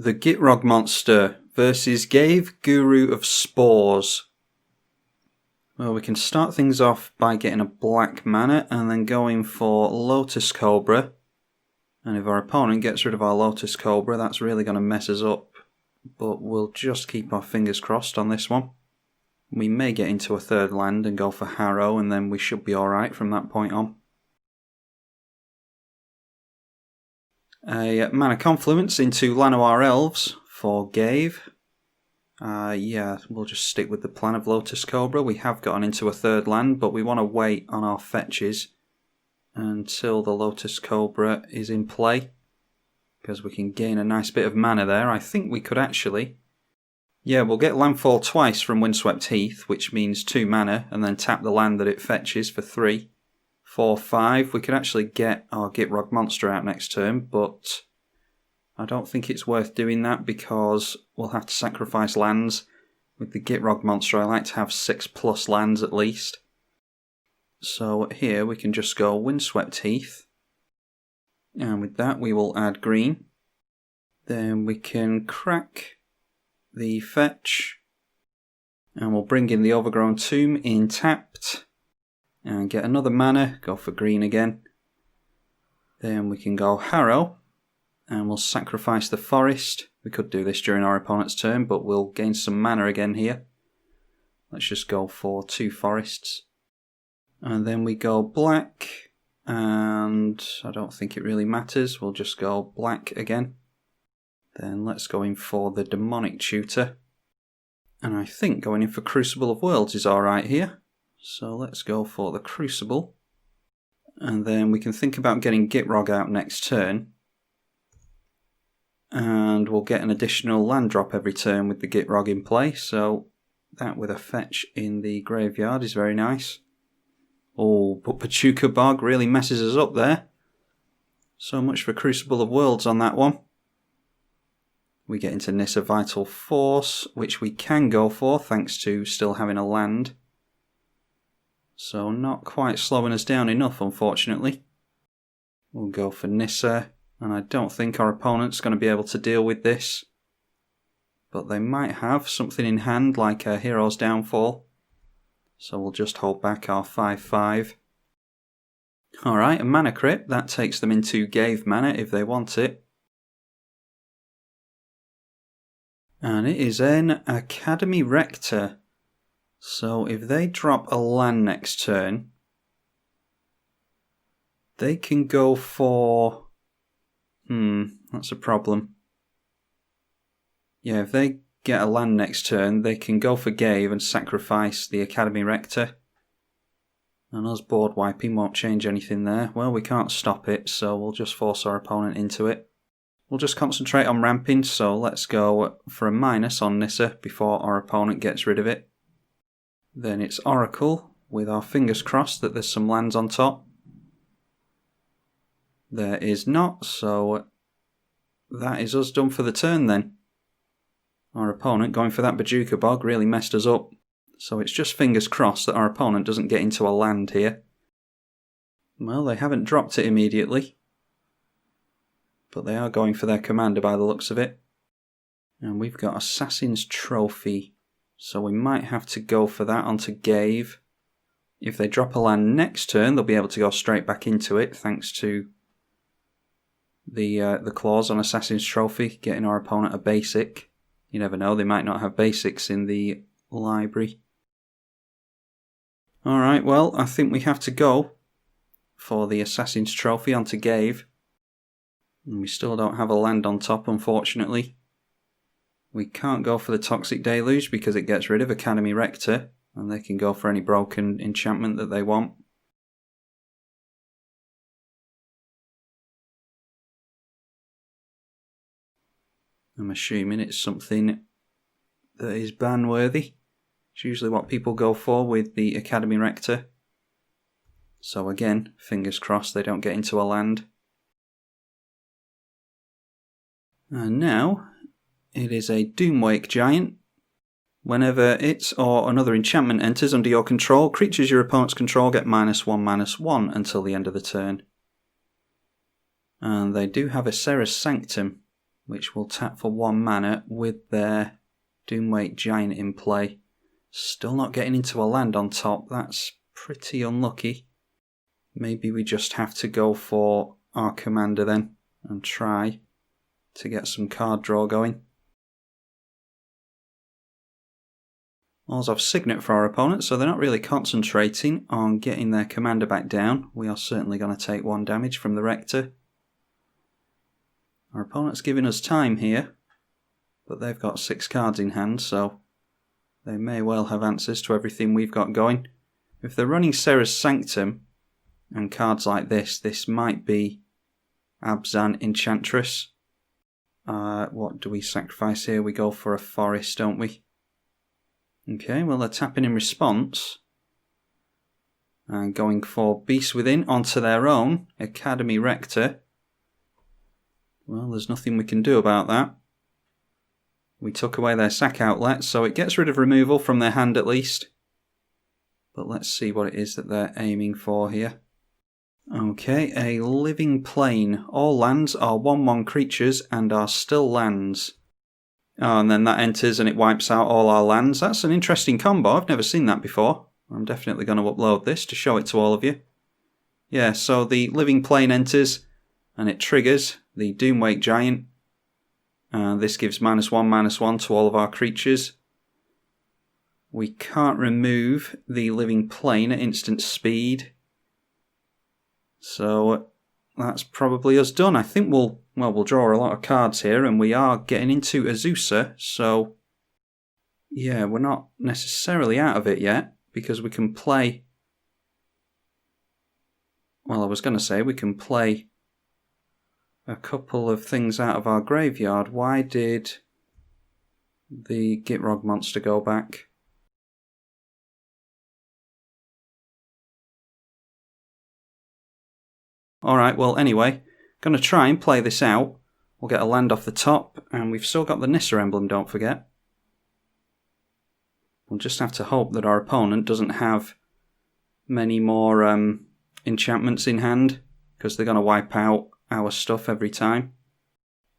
The Gitrog Monster versus Ghave, Guru of Spores. Well, we can start things off by getting a black mana and then going for Lotus Cobra. And if our opponent gets rid of our Lotus Cobra, that's really going to mess us up. But we'll just keep our fingers crossed on this one. We may get into a third land and go for Harrow, and then we should be alright from that point on. A mana confluence into Llanowar Elves for Ghave. Yeah, we'll just stick with the plan of Lotus Cobra. We have gotten into a third land, but we want to wait on our fetches until the Lotus Cobra is in play, because we can gain a nice bit of mana there. I think we could actually... Yeah, we'll get landfall twice from Windswept Heath, which means 2 mana, and then tap the land that it fetches for 3. 4, 5. We could actually get our Gitrog Monster out next turn, but I don't think it's worth doing that because we'll have to sacrifice lands. With the Gitrog Monster, I like to have 6+ lands at least. So here we can just go Windswept Heath, and with that we will add green. Then we can crack the fetch, and we'll bring in the Overgrown Tomb in tapped. And get another mana, go for green again. Then we can go Harrow, and we'll sacrifice the forest. We could do this during our opponent's turn, but we'll gain some mana again here. Let's just go for 2 forests. And then we go black, and I don't think it really matters. We'll just go black again. Then let's go in for the Demonic Tutor. And I think going in for Crucible of Worlds is alright here. So let's go for the Crucible, and then we can think about getting Gitrog out next turn, and we'll get an additional land drop every turn with the Gitrog in play, so that with a fetch in the graveyard is very nice. Oh, but Pachuca Bog really messes us up there. So much for Crucible of Worlds on that one. We get into Nissa Vital Force, which we can go for thanks to still having a land. So not quite slowing us down enough, unfortunately. We'll go for Nissa, and I don't think our opponent's going to be able to deal with this. But they might have something in hand like a Hero's Downfall. So we'll just hold back our 5/5. Alright, a mana crypt. That takes them into Ghave mana if they want it. And it is an Academy Rector. So if they drop a land next turn, they can go for... that's a problem. Yeah, if they get a land next turn, they can go for Ghave and sacrifice the Academy Rector. And us board wiping won't change anything there. Well, we can't stop it, so we'll just force our opponent into it. We'll just concentrate on ramping, so let's go for a minus on Nissa before our opponent gets rid of it. Then it's Oracle, with our fingers crossed that there's some lands on top. There is not, so that is us done for the turn then. Our opponent going for that Pachuca Bog really messed us up, so it's just fingers crossed that our opponent doesn't get into a land here. Well, they haven't dropped it immediately, but they are going for their commander by the looks of it. And we've got Assassin's Trophy. So we might have to go for that onto Ghave. If they drop a land next turn, they'll be able to go straight back into it, thanks to the clause on Assassin's Trophy, getting our opponent a basic. You never know, they might not have basics in the library. Alright, well, I think we have to go for the Assassin's Trophy onto Ghave. And we still don't have a land on top, unfortunately. We can't go for the Toxic Deluge because it gets rid of Academy Rector, and they can go for any broken enchantment that they want. I'm assuming it's something that is ban-worthy. It's usually what people go for with the Academy Rector. So again, fingers crossed they don't get into a land. And now, it is a Doomwake Giant. Whenever it or another enchantment enters under your control, creatures your opponents control get -1/-1 until the end of the turn. And they do have a Serra's Sanctum, which will tap for 1 mana with their Doomweight Giant in play. Still not getting into a land on top, that's pretty unlucky. Maybe we just have to go for our commander then and try to get some card draw going. Ozar's Signet for our opponent, so they're not really concentrating on getting their commander back down. We are certainly going to take 1 damage from the Rector. Our opponent's giving us time here, but they've got 6 cards in hand, so they may well have answers to everything we've got going. If they're running Serra's Sanctum and cards like this might be Abzan Enchantress. What do we sacrifice here? We go for a forest, don't we? Okay, well they're tapping in response. And going for Beast Within onto their own Academy Rector. Well, there's nothing we can do about that. We took away their sack outlet, so it gets rid of removal from their hand at least. But let's see what it is that they're aiming for here. Okay, a Living Plane. All lands are 1/1 creatures and are still lands. Oh, and then that enters and it wipes out all our lands. That's an interesting combo. I've never seen that before. I'm definitely going to upload this to show it to all of you. Yeah, so the Living Plane enters and it triggers the Doomweight Giant. This gives -1/-1 to all of our creatures. We can't remove the Living Plane at instant speed. So that's probably us done. I think we'll draw a lot of cards here, and we are getting into Azusa, so yeah, we're not necessarily out of it yet, because we can play... Well, I was going to say we can play a couple of things out of our graveyard. Why did the Gitrog Monster go back? Alright, well anyway, going to try and play this out. We'll get a land off the top, and we've still got the Nissa emblem, don't forget. We'll just have to hope that our opponent doesn't have many more enchantments in hand, because they're going to wipe out our stuff every time.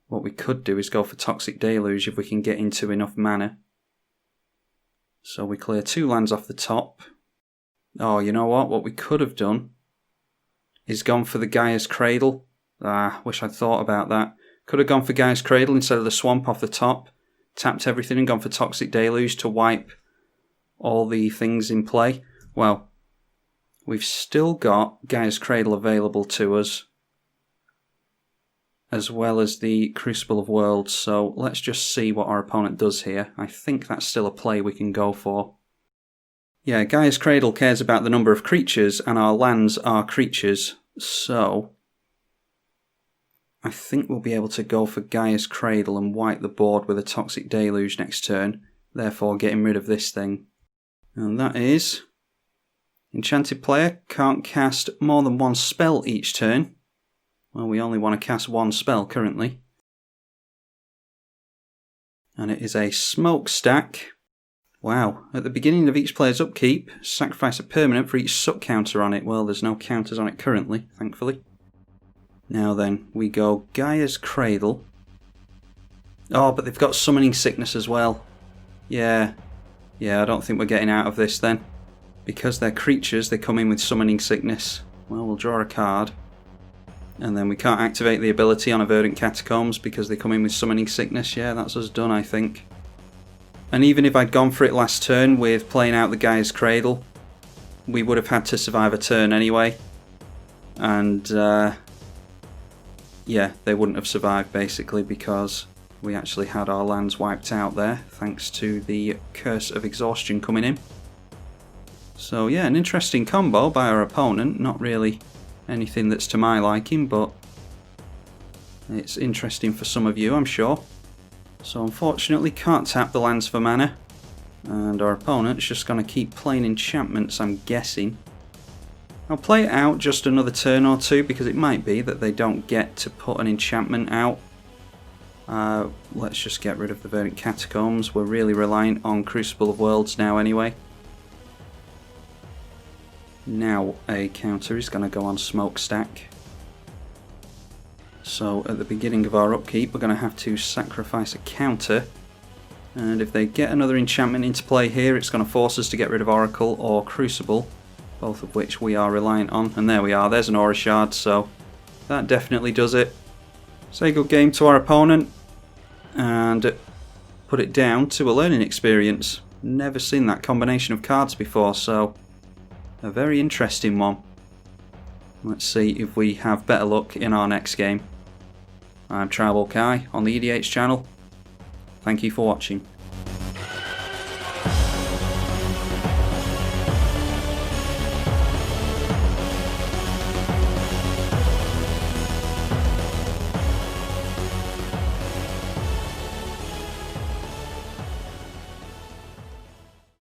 What we could do is go for Toxic Deluge if we can get into enough mana. So we clear 2 lands off the top. Oh, you know what? What we could have done is gone for the Gaia's Cradle. Wish I'd thought about that. Could have gone for Gaia's Cradle instead of the Swamp off the top. Tapped everything and gone for Toxic Deluge to wipe all the things in play. Well, we've still got Gaia's Cradle available to us, as well as the Crucible of Worlds, so let's just see what our opponent does here. I think that's still a play we can go for. Yeah, Gaia's Cradle cares about the number of creatures, and our lands are creatures, so I think we'll be able to go for Gaia's Cradle and wipe the board with a Toxic Deluge next turn, therefore getting rid of this thing. And that is... Enchanted player can't cast more than 1 spell each turn. Well, we only want to cast 1 spell currently. And it is a Smokestack. Wow, at the beginning of each player's upkeep, sacrifice a permanent for each suck counter on it. Well, there's no counters on it currently, thankfully. Now then, we go Gaia's Cradle. Oh, but they've got Summoning Sickness as well. Yeah, I don't think we're getting out of this then. Because they're creatures, they come in with Summoning Sickness. Well, we'll draw a card. And then we can't activate the ability on a Verdant Catacombs because they come in with Summoning Sickness. Yeah, that's us done, I think. And even if I'd gone for it last turn with playing out the Gaia's Cradle, we would have had to survive a turn anyway. And, yeah, they wouldn't have survived basically because we actually had our lands wiped out there thanks to the Curse of Exhaustion coming in. So yeah, an interesting combo by our opponent. Not really anything that's to my liking, but it's interesting for some of you, I'm sure. So unfortunately can't tap the lands for mana, and our opponent's just going to keep playing enchantments, I'm guessing. I'll play it out just another turn or two because it might be that they don't get to put an enchantment out. Let's just get rid of the Verdant Catacombs. We're really reliant on Crucible of Worlds now anyway. Now a counter is going to go on Smokestack. So at the beginning of our upkeep we're going to have to sacrifice a counter, and if they get another enchantment into play here it's going to force us to get rid of Oracle or Crucible, both of which we are reliant on. And there we are, there's an Aura Shard, so that definitely does it. Say good game to our opponent and put it down to a learning experience. Never seen that combination of cards before, so a very interesting one. Let's see if we have better luck in our next game. I'm tribalkai on the EDH channel. Thank you for watching.